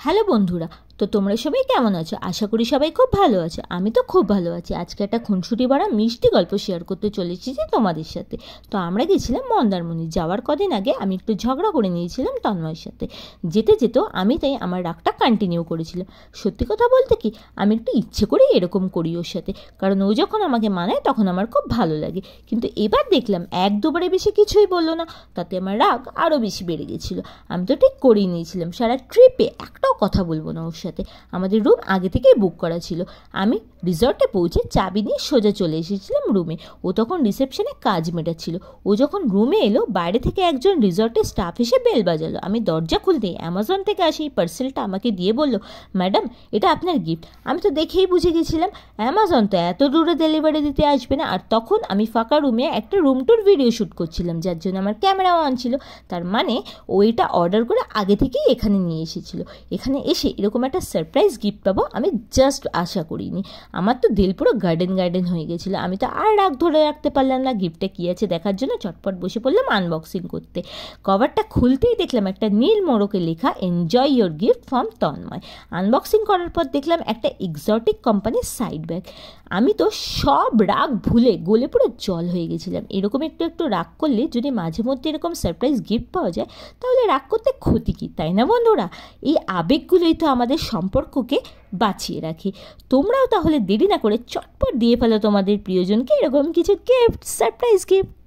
Hello বন্ধুরা, তো তোমরা সবাই কেমন আছো? আশা করি সবাই খুব ভালো আছো। আমি তো খুব ভালো আছি। আজকে একটা খুনসুটি ভরা মিষ্টি গল্প শেয়ার করতে চলে এসেছি তোমাদের সাথে। তো আমরা গেছিলাম মন্দারমণি। যাওয়ার কদিন আগে আমি একটু ঝগড়া করে নিয়েছিলাম তন্ময়ের সাথে। যেতে যেতেও আমি তাই আমার রাগটা কন্টিনিউ করেছিলাম। সত্যি কথা বলতে কি, আমি একটু ইচ্ছে করেই এরকম করি ওর সাথে, কারণ ও যখন আমাকে মানায় তখন আমার খুব ভালো লাগে। কিন্তু এবার দেখলাম এক দুবারে বেশি কিছুই বললো না, তাতে আমার রাগ আরও বেশি বেড়ে গেছিলো। আমি তো ঠিক করেই নিয়েছিলাম সারা ট্রিপে একটাও কথা বলবো না ওর সাথে। আমাদের রুম আগে থেকেই বুক করা ছিল। আমি রিসর্টে পৌঁছে চাবি নিয়ে সোজা চলে এসেছিলাম রুমে। ও তখন রিসেপশনে কাজ মেটাচ্ছিল। ও যখন রুমে এলো, বাইরে থেকে একজন রিসর্টের স্টাফ এসে বেল বাজালো। আমি দরজা খুলতেই অ্যামাজন থেকে আসে এই পার্সেলটা আমাকে দিয়ে বলল, ম্যাডাম, এটা আপনার গিফট। আমি তো দেখেই বুঝে গেছিলাম অ্যামাজন তো এত দূরে ডেলিভারি দিতে আসবে না। আর তখন আমি ফাঁকা রুমে একটা রুম ট্যুর ভিডিও শ্যুট করছিলাম, যার জন্য আমার ক্যামেরাও অন ছিল। তার মানে ও এটা অর্ডার করে আগে থেকেই এখানে নিয়ে এসেছিল। এখানে এসে এরকম একটা সারপ্রাইজ গিফট পাবো আমি জাস্ট আশা করিনি। আমার তো দিল পুরো গার্ডেন গার্ডেন হয়ে গেছিলো। আমি তো আর রাগ ধরে রাখতে পারলাম না। গিফটে কী আছে দেখার জন্য চটপট বসে পড়লাম আনবক্সিং করতে। কভারটা খুলতেই দেখলাম একটা নীল মোড়কে লেখা enjoy your gift from Tanmoy. Unboxing করার পর দেখলাম একটা এক্সোটিক কোম্পানির সাইড ব্যাগ। আমি তো সব রাগ ভুলে গলে পুরো জল হয়ে গেছিলাম। এরকম একটু একটু রাগ করলে যদি মাঝে মধ্যে এরকম সারপ্রাইজ গিফট পাওয়া যায়, তাহলে রাগ করতে ক্ষতি কী, তাই না বন্ধুরা? এই আবেগগুলোই তো আমাদের সম্পর্ককে বাঁচিয়ে রাখে। তোমরাও তাহলে দেরি না করে চটপট দিয়ে ফেলো তোমাদের প্রিয়জনকে এরকম কিছু গিফট, সারপ্রাইজ গিফট।